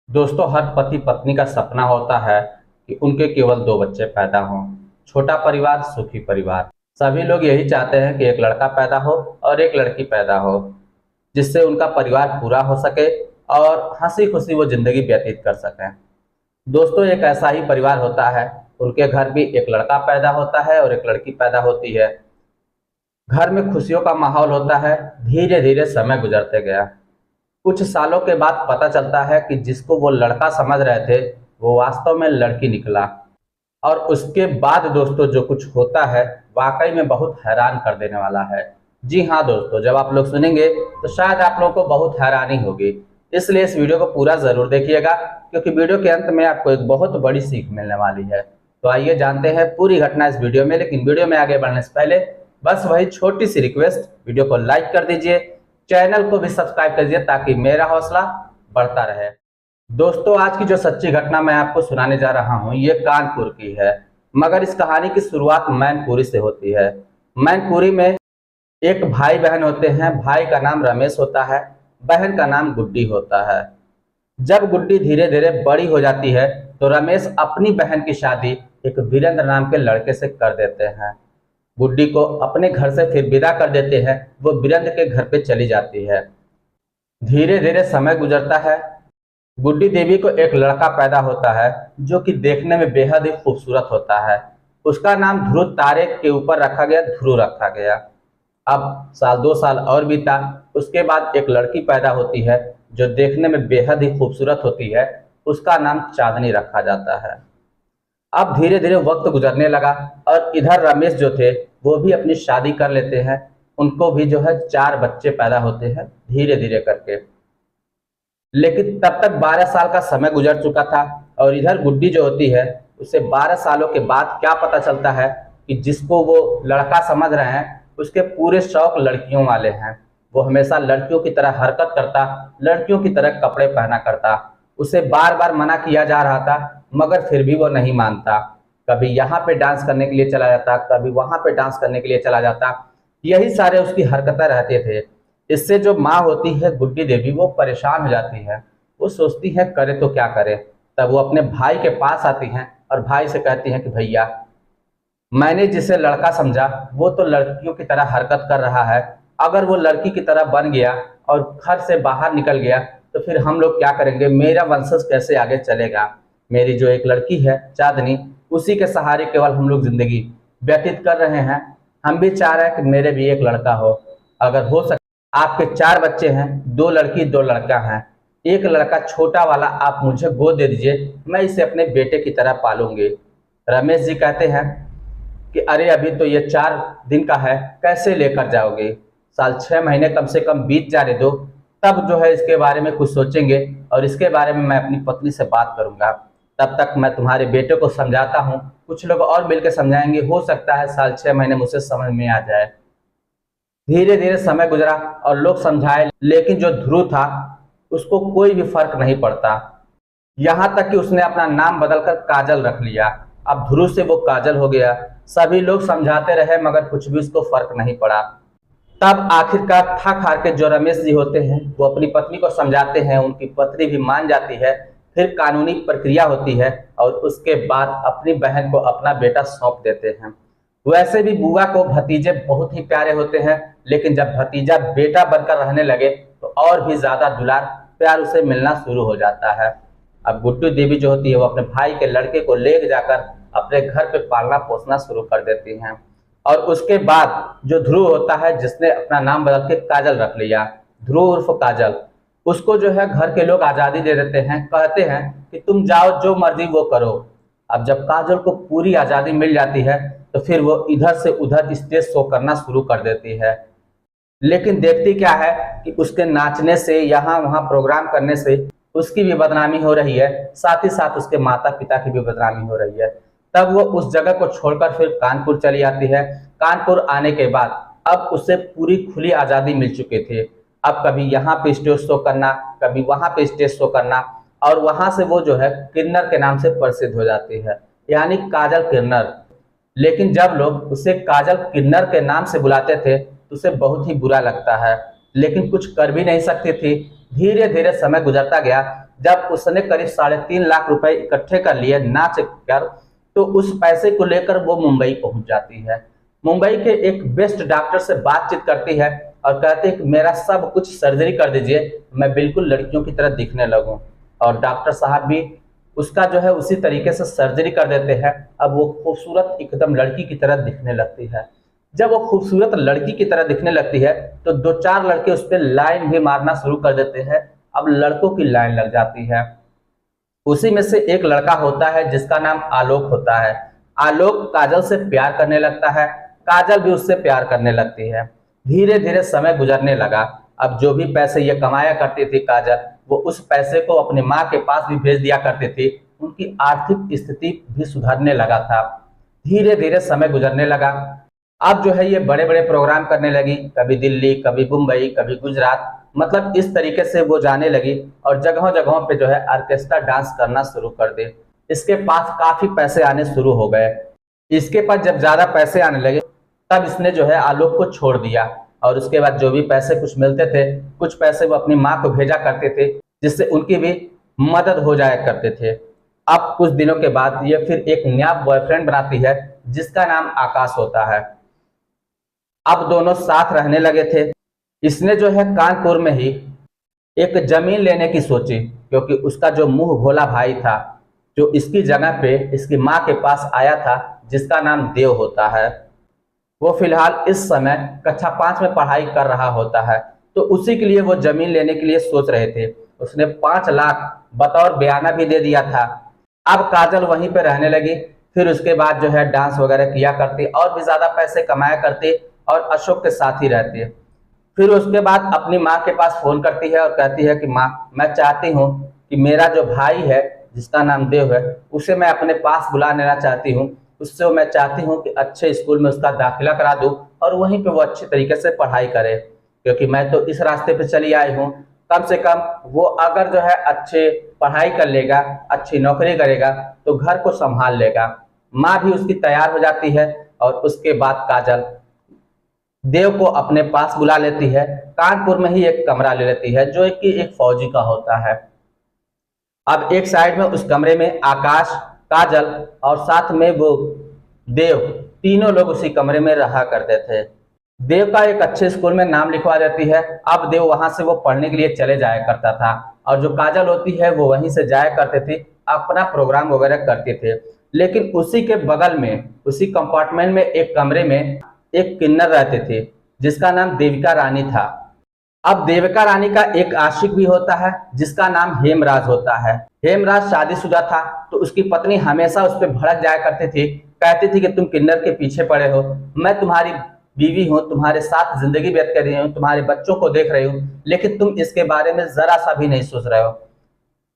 दोस्तों, हर पति पत्नी का सपना होता है कि उनके केवल दो बच्चे पैदा हों। छोटा परिवार, सुखी परिवार। सभी लोग यही चाहते हैं कि एक लड़का पैदा हो और एक लड़की पैदा हो, जिससे उनका परिवार पूरा हो सके और हंसी खुशी वो जिंदगी व्यतीत कर सकें। दोस्तों, एक ऐसा ही परिवार होता है। उनके घर भी एक लड़का पैदा होता है और एक लड़की पैदा होती है। घर में खुशियों का माहौल होता है। धीरे धीरे समय गुजरते गया। कुछ सालों के बाद पता चलता है कि जिसको वो लड़का समझ रहे थे, वो वास्तव में लड़की निकला। और उसके बाद दोस्तों, जो कुछ होता है वाकई में बहुत हैरान कर देने वाला है। जी हाँ दोस्तों, जब आप लोग सुनेंगे तो शायद आप लोगों को बहुत हैरानी होगी। इसलिए इस वीडियो को पूरा जरूर देखिएगा, क्योंकि वीडियो के अंत में आपको एक बहुत बड़ी सीख मिलने वाली है। तो आइए जानते हैं पूरी घटना इस वीडियो में। लेकिन वीडियो में आगे बढ़ने से पहले बस वही छोटी सी रिक्वेस्ट, वीडियो को लाइक कर दीजिए, चैनल को भी सब्सक्राइब कर दीजिए ताकि मेरा हौसला बढ़ता रहे। दोस्तों, आज की जो सच्ची घटना मैं आपको सुनाने जा रहा हूँ, ये कानपुर की है। मगर इस कहानी की शुरुआत मैनपुरी से होती है। मैनपुरी में एक भाई बहन होते हैं। भाई का नाम रमेश होता है, बहन का नाम गुड्डी होता है। जब गुड्डी धीरे धीरे बड़ी हो जाती है तो रमेश अपनी बहन की शादी एक वीरेंद्र नाम के लड़के से कर देते हैं। गुड्डी को अपने घर से फिर विदा कर देते हैं। वो वीरेंद्र के घर पे चली जाती है। धीरे धीरे समय गुजरता है। गुड्डी देवी को एक लड़का पैदा होता है, जो कि देखने में बेहद ही खूबसूरत होता है। उसका नाम ध्रुव तारे के ऊपर रखा गया, ध्रुव रखा गया। अब साल 2 साल और बीता। उसके बाद एक लड़की पैदा होती है, जो देखने में बेहद ही खूबसूरत होती है। उसका नाम चांदनी रखा जाता है। अब धीरे धीरे वक्त गुजरने लगा और इधर रमेश जो थे वो भी अपनी शादी कर लेते हैं। उनको भी जो है 4 बच्चे पैदा होते हैं धीरे धीरे करके। लेकिन तब तक 12 साल का समय गुजर चुका था। और इधर गुड्डी जो होती है, उसे 12 सालों के बाद क्या पता चलता है कि जिसको वो लड़का समझ रहे हैं, उसके पूरे शौक लड़कियों वाले हैं। वो हमेशा लड़कियों की तरह हरकत करता, लड़कियों की तरह कपड़े पहना करता। उसे बार बार मना किया जा रहा था, मगर फिर भी वो नहीं मानता। कभी यहाँ पे डांस करने के लिए चला जाता, कभी वहां पे डांस करने के लिए चला जाता। यही सारे उसकी हरकतें रहते थे। इससे जो माँ होती है गुड्डी देवी, वो परेशान हो जाती है। वो सोचती है करे तो क्या करे। तब वो अपने भाई के पास आती हैं और भाई से कहती हैं कि भैया, मैंने जिसे लड़का समझा वो तो लड़कियों की तरह हरकत कर रहा है। अगर वो लड़की की तरह बन गया और घर से बाहर निकल गया तो फिर हम लोग क्या करेंगे? मेरा वंशज कैसे आगे चलेगा? मेरी जो एक लड़की है चांदनी, उसी के सहारे केवल हम लोग जिंदगी व्यतीत कर रहे हैं। हम भी चाह रहे हैं कि मेरे भी एक लड़का हो। अगर हो सके, आपके 4 बच्चे हैं, 2 लड़की 2 लड़का हैं। एक लड़का छोटा वाला आप मुझे गोद दे दीजिए, मैं इसे अपने बेटे की तरह पालूंगी। रमेश जी कहते हैं कि अरे अभी तो ये 4 दिन का है, कैसे लेकर जाओगे? साल 6 महीने कम से कम बीत जाने दो, तब जो है इसके बारे में कुछ सोचेंगे और इसके बारे में मैं अपनी पत्नी से बात करूंगा। तब तक मैं तुम्हारे बेटे को समझाता हूँ, कुछ लोग और मिलकर समझाएंगे। हो सकता है साल 6 महीने मुझसे समझ में आ जाए। धीरे धीरे समय गुजरा और लोग समझाए, लेकिन जो ध्रुव था उसको कोई भी फर्क नहीं पड़ता। यहाँ तक कि उसने अपना नाम बदलकर काजल रख लिया। अब ध्रुव से वो काजल हो गया। सभी लोग समझाते रहे, मगर कुछ भी उसको फर्क नहीं पड़ा। तब आखिरकार थक हार के जो रमेश जी होते हैं, वो अपनी पत्नी को समझाते हैं। उनकी पत्नी भी मान जाती है। फिर कानूनी प्रक्रिया होती है और उसके बाद अपनी बहन को अपना बेटा सौंप देते हैं। वैसे भी बुआ को भतीजे बहुत ही प्यारे होते हैं, लेकिन जब भतीजा बेटा बनकर रहने लगे तो और भी ज्यादा दुलार प्यार उसे मिलना शुरू हो जाता है। अब गुड्डू देवी जो होती है, वो अपने भाई के लड़के को ले जाकर अपने घर पे पालना पोसना शुरू कर देती हैं। और उसके बाद जो ध्रुव होता है, जिसने अपना नाम बदल के काजल रख लिया, ध्रुव उर्फ काजल, उसको जो है घर के लोग आजादी दे देते हैं। कहते हैं कि तुम जाओ, जो मर्जी वो करो। अब जब काजल को पूरी आजादी मिल जाती है तो फिर वो इधर से उधर स्टेज शो करना शुरू कर देती है। लेकिन देखती क्या है कि उसके नाचने से, यहाँ वहाँ प्रोग्राम करने से उसकी भी बदनामी हो रही है, साथ ही साथ उसके माता पिता की भी बदनामी हो रही है। तब वो उस जगह को छोड़कर फिर कानपुर चली आती है। कानपुर आने के बाद अब उसे पूरी खुली आज़ादी मिल चुकी थी। अब कभी यहाँ पे स्टेज शो करना, कभी वहाँ पे स्टेज शो करना, और वहां से वो जो है किन्नर के नाम से प्रसिद्ध हो जाती है, यानी काजल किन्नर। लेकिन जब लोग उसे काजल किन्नर के नाम से बुलाते थे तो उसे बहुत ही बुरा लगता है, लेकिन कुछ कर भी नहीं सकती थी। धीरे धीरे समय गुजरता गया। जब उसने करीब 3.5 लाख रुपए इकट्ठे कर लिए नाच कर, तो उस पैसे को लेकर वो मुंबई पहुंच जाती है। मुंबई के एक बेस्ट डॉक्टर से बातचीत करती है और कहती है कि मेरा सब कुछ सर्जरी कर दीजिए, मैं बिल्कुल लड़कियों की तरह दिखने लगूं। और डॉक्टर साहब भी उसका जो है उसी तरीके से सर्जरी कर देते हैं। अब वो खूबसूरत एकदम लड़की की तरह दिखने लगती है। जब वो खूबसूरत लड़की की तरह दिखने लगती है तो 2-4 लड़के उस पर लाइन भी मारना शुरू कर देते हैं। अब लड़कों की लाइन लग जाती है। उसी में से एक लड़का होता है जिसका नाम आलोक होता है। आलोक काजल से प्यार करने लगता है, काजल भी उससे प्यार करने लगती है। धीरे धीरे समय गुजरने लगा। अब जो भी पैसे ये कमाया करती थी काजल, वो उस पैसे को अपनी माँ के पास भी भेज दिया करती थी। उनकी आर्थिक स्थिति भी सुधरने लगा था। धीरे धीरे समय गुजरने लगा। अब जो है ये बड़े बड़े प्रोग्राम करने लगी, कभी दिल्ली, कभी मुंबई, कभी गुजरात, मतलब इस तरीके से वो जाने लगी और जगहों जगहों पे जो है ऑर्केस्ट्रा डांस करना शुरू कर दे। इसके पास काफी पैसे आने शुरू हो गए। इसके पास जब ज्यादा पैसे आने लगे तब इसने जो है आलोक को छोड़ दिया और उसके बाद जो भी पैसे कुछ मिलते थे, कुछ पैसे वो अपनी माँ को भेजा करते थे, जिससे उनकी भी मदद हो जाया करते थे। अब कुछ दिनों के बाद ये फिर एक नया बॉयफ्रेंड बनाती है जिसका नाम आकाश होता है। अब दोनों साथ रहने लगे थे। इसने जो है कानपुर में ही एक जमीन लेने की सोची, क्योंकि उसका जो मुंह भोला भाई था जो इसकी जगह पे इसकी माँ के पास आया था, जिसका नाम देव होता है, वो फिलहाल इस समय कक्षा 5 में पढ़ाई कर रहा होता है। तो उसी के लिए वो जमीन लेने के लिए सोच रहे थे। उसने 5 लाख बतौर बयाना भी दे दिया था। अब काजल वहीं पे रहने लगी। फिर उसके बाद जो है डांस वगैरह किया करती और भी ज्यादा पैसे कमाया करती और अशोक के साथ ही रहती है। फिर उसके बाद अपनी माँ के पास फोन करती है और कहती है कि माँ, मैं चाहती हूँ कि मेरा जो भाई है जिसका नाम देव है, उसे मैं अपने पास बुला लेना चाहती हूँ। उससे मैं चाहती हूँ कि अच्छे स्कूल में उसका दाखिला करा दूँ और वहीं पे वो अच्छे तरीके से पढ़ाई करे, क्योंकि मैं तो इस रास्ते पे चली आई हूँ। कम से कम वो अगर जो है अच्छे पढ़ाई कर लेगा, अच्छी नौकरी करेगा तो घर को संभाल लेगा। माँ भी उसकी तैयार हो जाती है और उसके बाद काजल देव को अपने पास बुला लेती है। कानपुर में ही एक कमरा ले लेती है जो कि एक फौजी का होता है। अब एक साइड में उस कमरे में आकाश, काजल और साथ में वो देव, तीनों लोग उसी कमरे में रहा करते थे। देव का एक अच्छे स्कूल में नाम लिखवा देती है। अब देव वहां से वो पढ़ने के लिए चले जाया करता था और जो काजल होती है वो वहीं से जाया करते थे, अपना प्रोग्राम वगैरह करते थे। लेकिन उसी के बगल में, उसी कंपार्टमेंट में एक कमरे में एक किन्नर रहते थे जिसका नाम देविका रानी था। अब देविका रानी का एक आशिक भी होता है जिसका नाम हेमराज होता है। हेमराज शादीशुदा था, तो उसकी पत्नी हमेशा उस पर भड़क जाया करती थी, कहती थी कि तुम किन्नर के पीछे पड़े हो, मैं तुम्हारी बीवी हूँ, तुम्हारे साथ जिंदगी व्यतीत कर रही हूँ, तुम्हारे बच्चों को देख रही हूँ, लेकिन तुम इसके बारे में जरा सा भी नहीं सोच रहे हो।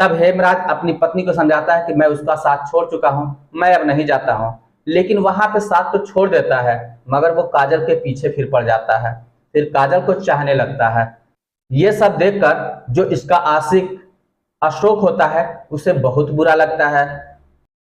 तब हेमराज अपनी पत्नी को समझाता है कि मैं उसका साथ छोड़ चुका हूँ, मैं अब नहीं जाता हूँ। लेकिन वहां पे साथ तो छोड़ देता है, मगर वो काजल के पीछे फिर पड़ जाता है, फिर काजल को चाहने लगता है। ये सब देखकर जो इसका आशिक अशोक होता है उसे बहुत बुरा लगता है।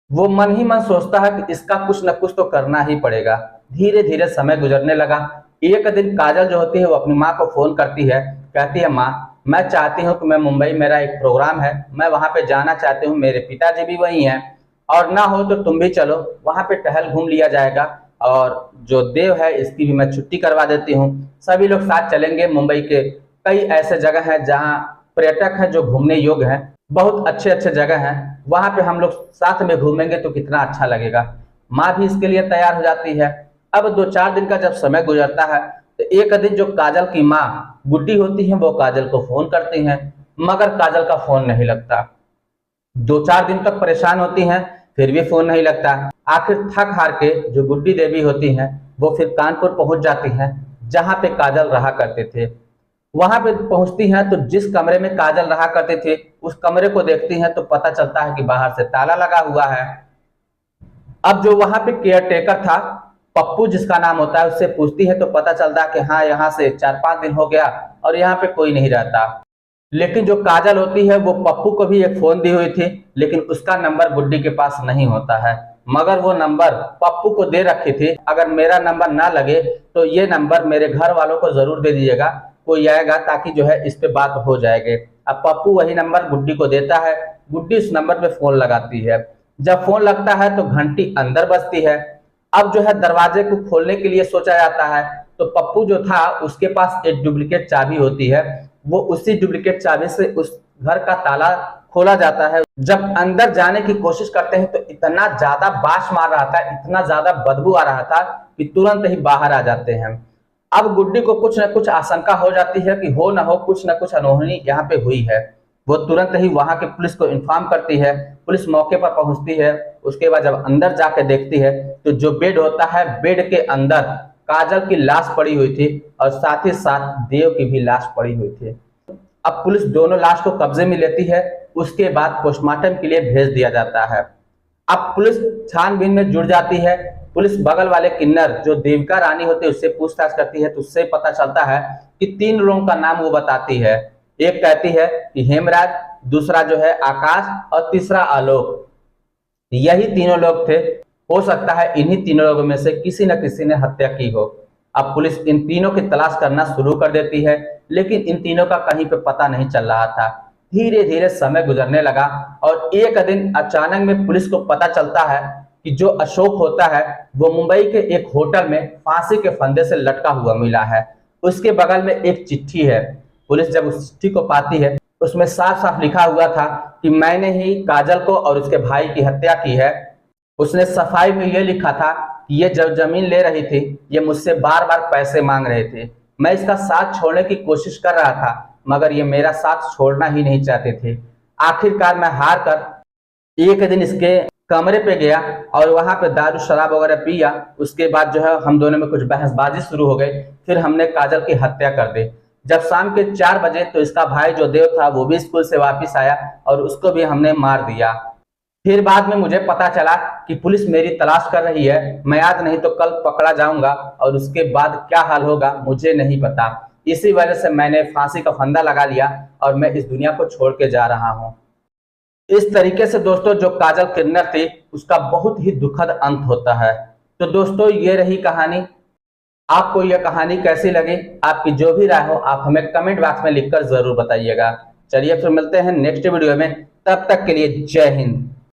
वो मन ही मन सोचता है कि इसका कुछ न कुछ तो करना ही पड़ेगा। धीरे धीरे समय गुजरने लगा। एक दिन काजल जो होती है वो अपनी माँ को फोन करती है, कहती है माँ, मैं चाहती हूँ कि मैं मुंबई, मेरा एक प्रोग्राम है, मैं वहां पे जाना चाहती हूँ, मेरे पिताजी भी वही हैं, और ना हो तो तुम भी चलो, वहां पे टहल घूम लिया जाएगा और जो देव है इसकी भी मैं छुट्टी करवा देती हूँ। सभी लोग साथ चलेंगे। मुंबई के कई ऐसे जगह हैं जहाँ पर्यटक हैं जो घूमने योग्य हैं, बहुत अच्छे अच्छे जगह हैं, वहां पे हम लोग साथ में घूमेंगे तो कितना अच्छा लगेगा। माँ भी इसके लिए तैयार हो जाती है। अब 2-4 दिन का जब समय गुजरता है तो एक दिन जो काजल की माँ गुड्डी होती है वो काजल को फोन करती हैं, मगर काजल का फोन नहीं लगता। 2-4 दिन तक परेशान होती हैं, फिर भी फोन नहीं लगता। आखिर थक हार के जो गुड्डी देवी होती हैं वो फिर कानपुर पहुंच जाती हैं जहां पे काजल रहा करते थे। वहां पे पहुंचती हैं तो जिस कमरे में काजल रहा करते थे उस कमरे को देखती हैं तो पता चलता है कि बाहर से ताला लगा हुआ है। अब जो वहां पे केयर टेकर था, पप्पू जिसका नाम होता है, उससे पूछती है तो पता चलता है कि हाँ, यहाँ से 4-5 दिन हो गया और यहाँ पे कोई नहीं रहता। लेकिन जो काजल होती है वो पप्पू को भी एक फोन दी हुई थी, लेकिन उसका नंबर गुड्डी के पास नहीं होता है, मगर वो नंबर पप्पू को दे रखी थी, अगर मेरा नंबर ना लगे तो ये नंबर मेरे घर वालों को जरूर दे दीजिएगा, कोई आएगा ताकि जो है इस पे बात हो जाएगी। अब पप्पू वही नंबर गुड्डी को देता है, गुड्डी उस नंबर पे फोन लगाती है। जब फोन लगता है तो घंटी अंदर बजती है। अब जो है दरवाजे को खोलने के लिए सोचा जाता है, तो पप्पू जो था उसके पास एक डुप्लीकेट चाबी होती है, वो उसी डुप्लीकेट चाबी से उस घर का ताला खोला जाता है। जब अंदर जाने की कोशिश करते हैं तो इतना ज्यादा बाश मार रहा था, इतना ज्यादा बदबू आ रहा था कि तुरंत ही बाहर आ जाते हैं। अब गुड्डी को कुछ न कुछ आशंका हो जाती है कि हो ना हो कुछ न कुछ अनहोनी यहाँ पे हुई है। वो तुरंत ही वहां के पुलिस को इन्फॉर्म करती है। पुलिस मौके पर पहुंचती है। उसके बाद जब अंदर जाके देखती है तो जो बेड होता है, बेड के अंदर काजल की लाश पड़ी हुई थी और साथ ही साथ देव की भी लाश पड़ी हुई थी। अब पुलिस दोनों लाश को कब्जे में लेती है। उसके बाद पोस्टमार्टम के लिए भेज दिया जाता है। अब पुलिस छानबीन में जुड़ जाती है। पुलिस बगल वाले किन्नर जो देविका रानी होती है उससे पूछताछ करती है, तो उससे पता चलता है कि 3 लोगों का नाम वो बताती है। एक कहती है कि हेमराज, दूसरा जो है आकाश और तीसरा आलोक। यही तीनों लोग थे। हो सकता है इन्हीं तीनों लोगों में से किसी न किसी ने हत्या की हो। अब पुलिस इन तीनों की तलाश करना शुरू कर देती है, लेकिन इन तीनों का कहीं पे पता नहीं चल रहा था। धीरे धीरे समय गुजरने लगा और एक दिन अचानक में पुलिस को पता चलता है कि जो अशोक होता है वो मुंबई के एक होटल में फांसी के फंदे से लटका हुआ मिला है। उसके बगल में एक चिट्ठी है। पुलिस जब उस चिट्ठी को पाती है, उसमें साफ साफ लिखा हुआ था कि मैंने ही काजल को और उसके भाई की हत्या की है। उसने सफाई में यह लिखा था कि ये जब जमीन ले रही थी, ये मुझसे बार बार पैसे मांग रहे थे। मैं इसका साथ छोड़ने की कोशिश कर रहा था, मगर ये मेरा साथ छोड़ना ही नहीं चाहते थे। आखिरकार मैं हार कर एक दिन इसके कमरे पे गया और वहां पे दारू शराब वगैरह पिया। उसके बाद जो है हम दोनों में कुछ बहसबाजी शुरू हो गई। फिर हमने काजल की हत्या कर दी। जब शाम के 4 बजे तो इसका भाई जो देव था वो भी स्कूल से वापस आया और उसको भी हमने मार दिया। फिर बाद में मुझे पता चला कि पुलिस मेरी तलाश कर रही है। मैं आज नहीं तो कल पकड़ा जाऊंगा और उसके बाद क्या हाल होगा मुझे नहीं पता। इसी वजह से मैंने फांसी का फंदा लगा लिया और मैं इस दुनिया को छोड़ के जा रहा हूँ। इस तरीके से दोस्तों जो काजल किन्नर थी उसका बहुत ही दुखद अंत होता है। तो दोस्तों ये रही कहानी। आपको यह कहानी कैसी लगी? आपकी जो भी राय हो आप हमें कमेंट बॉक्स में लिखकर जरूर बताइएगा। चलिए फिर मिलते हैं नेक्स्ट वीडियो में। तब तक के लिए जय हिंद।